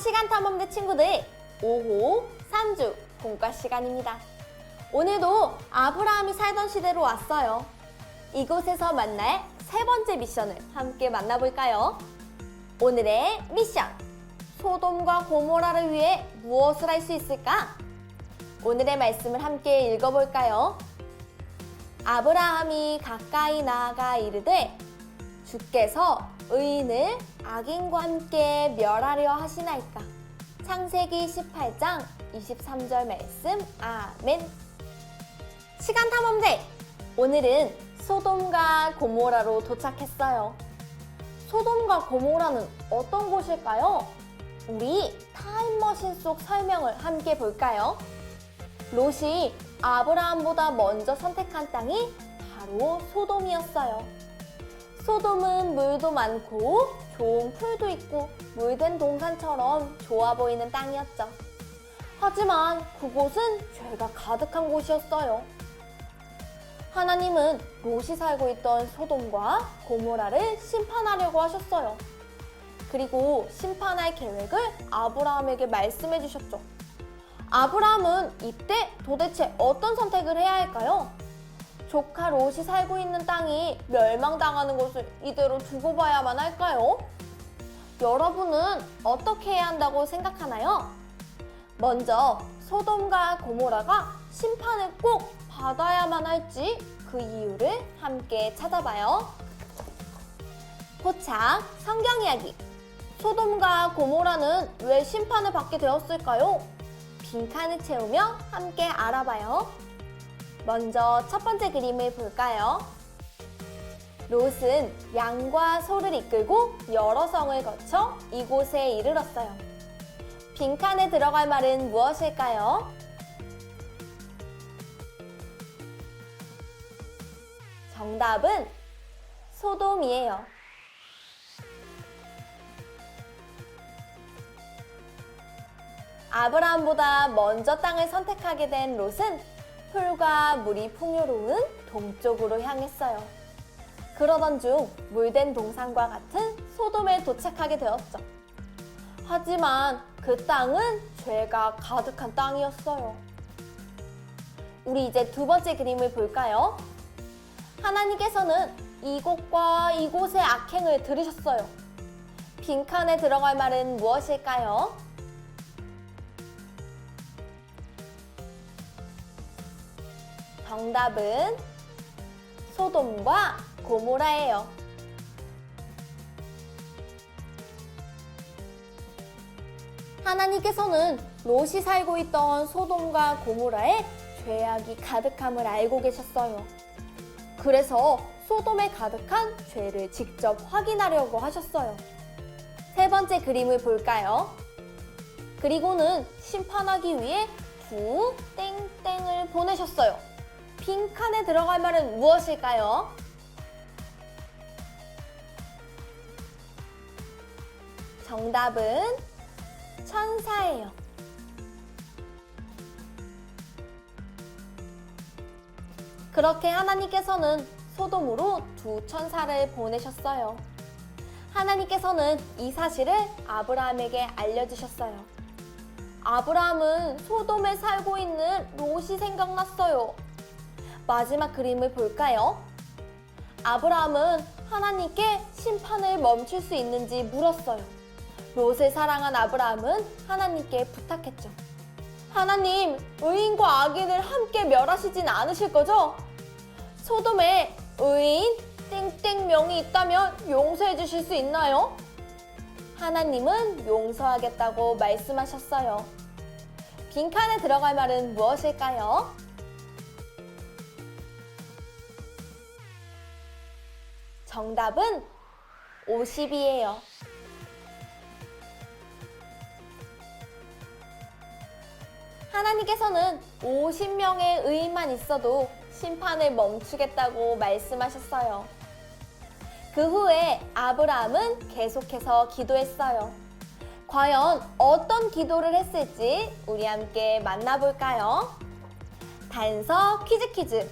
시간탐험대 친구들 5호 3주 공과 시간입니다. 오늘도 아브라함이 살던 시대로 왔어요. 이곳에서 만날 세 번째 미션을 함께 만나볼까요? 오늘의 미션! 소돔과 고모라를 위해 무엇을 할 수 있을까? 오늘의 말씀을 함께 읽어볼까요? 아브라함이 가까이 나아가 이르되 주께서 의인을 악인과 함께 멸하려 하시나이까. 창세기 18장 23절 말씀. 아멘. 시간탐험대! 오늘은 소돔과 고모라로 도착했어요. 소돔과 고모라는 어떤 곳일까요? 우리 타임머신 속 설명을 함께 볼까요? 롯이 아브라함보다 먼저 선택한 땅이 바로 소돔이었어요. 소돔은 물도 많고 좋은 풀도 있고 물된 동산처럼 좋아 보이는 땅이었죠. 하지만 그곳은 죄가 가득한 곳이었어요. 하나님은 롯이 살고 있던 소돔과 고모라를 심판하려고 하셨어요. 그리고 심판할 계획을 아브라함에게 말씀해 주셨죠. 아브라함은 이때 도대체 어떤 선택을 해야 할까요? 조카 롯이 살고 있는 땅이 멸망당하는 것을 이대로 두고 봐야만 할까요? 여러분은 어떻게 해야 한다고 생각하나요? 먼저 소돔과 고모라가 심판을 꼭 받아야만 할지 그 이유를 함께 찾아봐요. 포착 성경 이야기. 소돔과 고모라는 왜 심판을 받게 되었을까요? 빈칸을 채우며 함께 알아봐요. 먼저 첫 번째 그림을 볼까요? 롯은 양과 소를 이끌고 여러 성을 거쳐 이곳에 이르렀어요. 빈칸에 들어갈 말은 무엇일까요? 정답은 소돔이에요. 아브라함보다 먼저 땅을 선택하게 된 롯은 풀과 물이 풍요로운 동쪽으로 향했어요. 그러던 중 물된 동산과 같은 소돔에 도착하게 되었죠. 하지만 그 땅은 죄가 가득한 땅이었어요. 우리 이제 두 번째 그림을 볼까요? 하나님께서는 이곳과 이곳의 악행을 들으셨어요. 빈칸에 들어갈 말은 무엇일까요? 정답은 소돔과 고모라예요. 하나님께서는 롯이 살고 있던 소돔과 고모라에 죄악이 가득함을 알고 계셨어요. 그래서 소돔에 가득한 죄를 직접 확인하려고 하셨어요. 세 번째 그림을 볼까요? 그리고는 심판하기 위해 두 땡땡을 보내셨어요. 빈칸에 들어갈 말은 무엇일까요? 정답은 천사예요. 그렇게 하나님께서는 소돔으로 두 천사를 보내셨어요. 하나님께서는 이 사실을 아브라함에게 알려주셨어요. 아브라함은 소돔에 살고 있는 롯이 생각났어요. 마지막 그림을 볼까요? 아브라함은 하나님께 심판을 멈출 수 있는지 물었어요. 롯을 사랑한 아브라함은 하나님께 부탁했죠. 하나님, 의인과 악인을 함께 멸하시진 않으실 거죠? 소돔에 의인 땡땡명이 있다면 용서해 주실 수 있나요? 하나님은 용서하겠다고 말씀하셨어요. 빈칸에 들어갈 말은 무엇일까요? 정답은 50이에요. 하나님께서는 50명의 의인만 있어도 심판을 멈추겠다고 말씀하셨어요. 그 후에 아브라함은 계속해서 기도했어요. 과연 어떤 기도를 했을지 우리 함께 만나볼까요? 단서 퀴즈.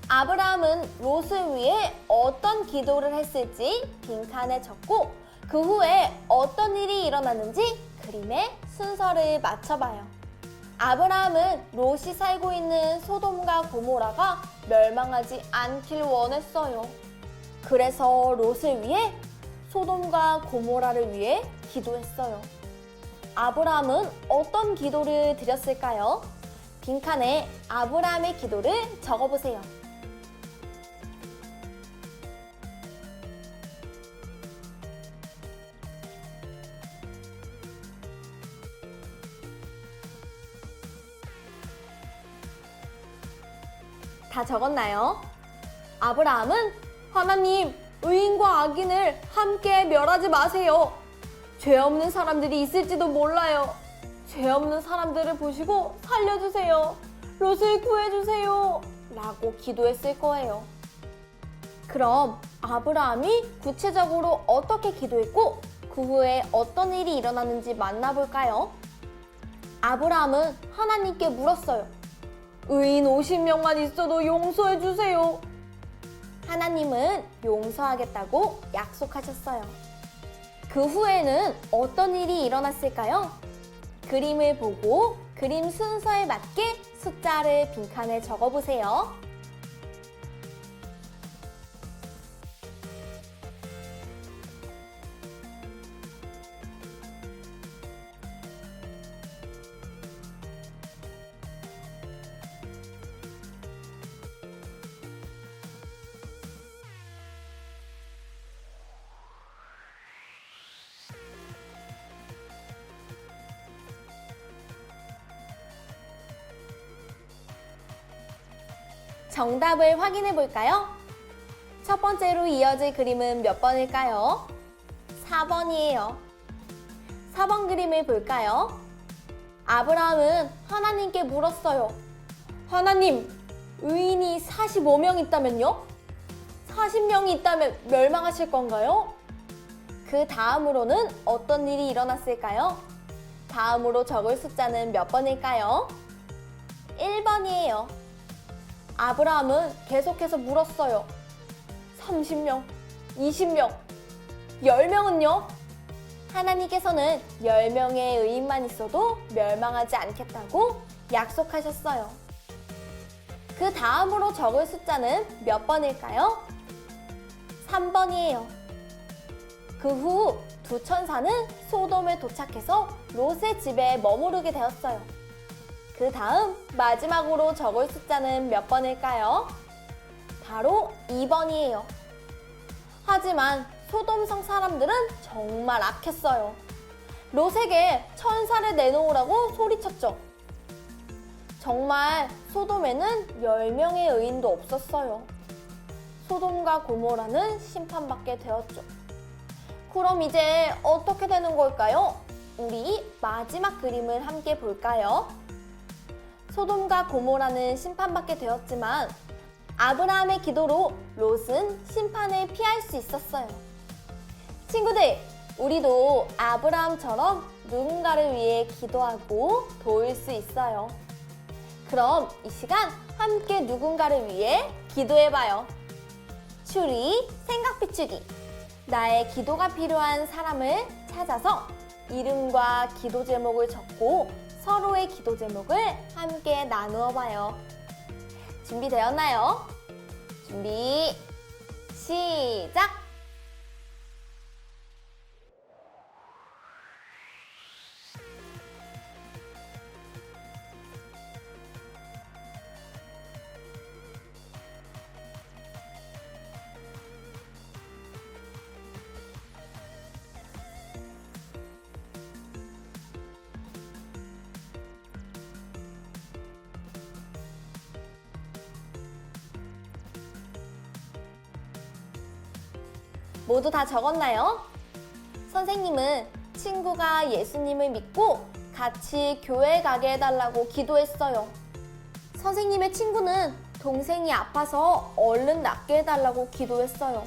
아브라함은 롯을 위해 어떤 기도를 했을지 빈칸에 적고 그 후에 어떤 일이 일어났는지 그림의 순서를 맞춰봐요. 아브라함은 롯이 살고 있는 소돔과 고모라가 멸망하지 않길 원했어요. 그래서 롯을 위해 소돔과 고모라를 위해 기도했어요. 아브라함은 어떤 기도를 드렸을까요? 빈칸에 아브라함의 기도를 적어보세요. 다 적었나요? 아브라함은 하나님, 의인과 악인을 함께 멸하지 마세요. 죄 없는 사람들이 있을지도 몰라요. 죄 없는 사람들을 보시고 살려주세요. 롯을 구해주세요. 라고 기도했을 거예요. 그럼 아브라함이 구체적으로 어떻게 기도했고 그 후에 어떤 일이 일어났는지 만나볼까요? 아브라함은 하나님께 물었어요. 의인 50명만 있어도 용서해 주세요. 하나님은 용서하겠다고 약속하셨어요. 그 후에는 어떤 일이 일어났을까요? 그림을 보고 그림 순서에 맞게 숫자를 빈칸에 적어보세요. 정답을 확인해 볼까요? 첫 번째로 이어질 그림은 몇 번일까요? 4번이에요. 4번 그림을 볼까요? 아브라함은 하나님께 물었어요. 하나님, 의인이 45명 있다면요? 40명이 있다면 멸망하실 건가요? 그 다음으로는 어떤 일이 일어났을까요? 다음으로 적을 숫자는 몇 번일까요? 1번이에요. 아브라함은 계속해서 물었어요. 30명, 20명, 10명은요? 하나님께서는 10명의 의인만 있어도 멸망하지 않겠다고 약속하셨어요. 그 다음으로 적을 숫자는 몇 번일까요? 3번이에요. 그 후 두 천사는 소돔에 도착해서 롯의 집에 머무르게 되었어요. 그 다음 마지막으로 적을 숫자는 몇 번일까요? 바로 2번이에요. 하지만 소돔성 사람들은 정말 악했어요. 롯에게 천사를 내놓으라고 소리쳤죠. 정말 소돔에는 10명의 의인도 없었어요. 소돔과 고모라는 심판받게 되었죠. 그럼 이제 어떻게 되는 걸까요? 우리 마지막 그림을 함께 볼까요? 소돔과 고모라는 심판받게 되었지만 아브라함의 기도로 롯은 심판을 피할 수 있었어요. 친구들, 우리도 아브라함처럼 누군가를 위해 기도하고 도울 수 있어요. 그럼 이 시간 함께 누군가를 위해 기도해봐요. 추리, 생각 비추기. 나의 기도가 필요한 사람을 찾아서 이름과 기도 제목을 적고 서로의 기도 제목을 함께 나누어 봐요. 준비되었나요? 준비, 시작! 모두 다 적었나요? 선생님은 친구가 예수님을 믿고 같이 교회 가게 해달라고 기도했어요. 선생님의 친구는 동생이 아파서 얼른 낫게 해달라고 기도했어요.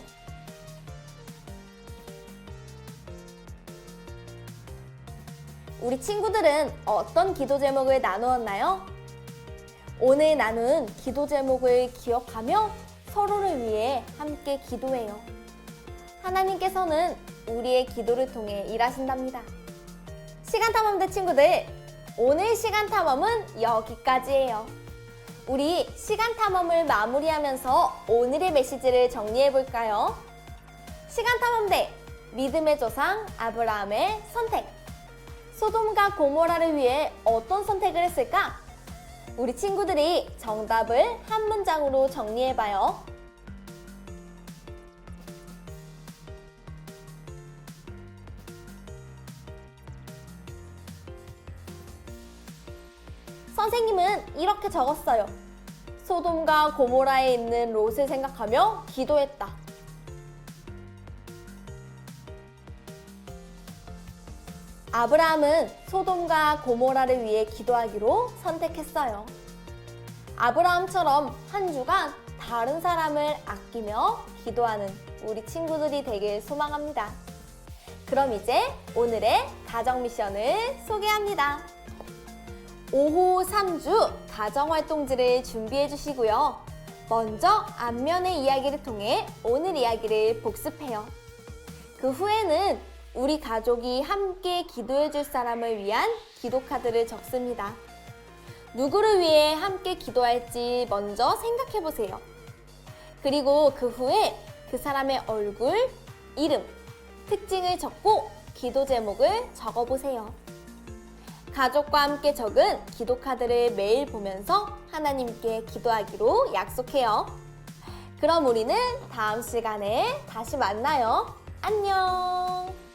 우리 친구들은 어떤 기도 제목을 나누었나요? 오늘 나눈 기도 제목을 기억하며 서로를 위해 함께 기도해요. 하나님께서는 우리의 기도를 통해 일하신답니다. 시간 탐험대 친구들, 오늘 시간 탐험은 여기까지예요. 우리 시간 탐험을 마무리하면서 오늘의 메시지를 정리해 볼까요? 시간 탐험대, 믿음의 조상 아브라함의 선택. 소돔과 고모라를 위해 어떤 선택을 했을까? 우리 친구들이 정답을 한 문장으로 정리해 봐요. 선생님은 이렇게 적었어요. 소돔과 고모라에 있는 롯을 생각하며 기도했다. 아브라함은 소돔과 고모라를 위해 기도하기로 선택했어요. 아브라함처럼 한 주간 다른 사람을 아끼며 기도하는 우리 친구들이 되길 소망합니다. 그럼 이제 오늘의 가정 미션을 소개합니다. 5호 3주 가정활동지를 준비해 주시고요. 먼저 앞면의 이야기를 통해 오늘 이야기를 복습해요. 그 후에는 우리 가족이 함께 기도해 줄 사람을 위한 기도카드를 적습니다. 누구를 위해 함께 기도할지 먼저 생각해 보세요. 그리고 그 후에 그 사람의 얼굴, 이름, 특징을 적고 기도 제목을 적어 보세요. 가족과 함께 적은 기도카드를 매일 보면서 하나님께 기도하기로 약속해요. 그럼 우리는 다음 시간에 다시 만나요. 안녕!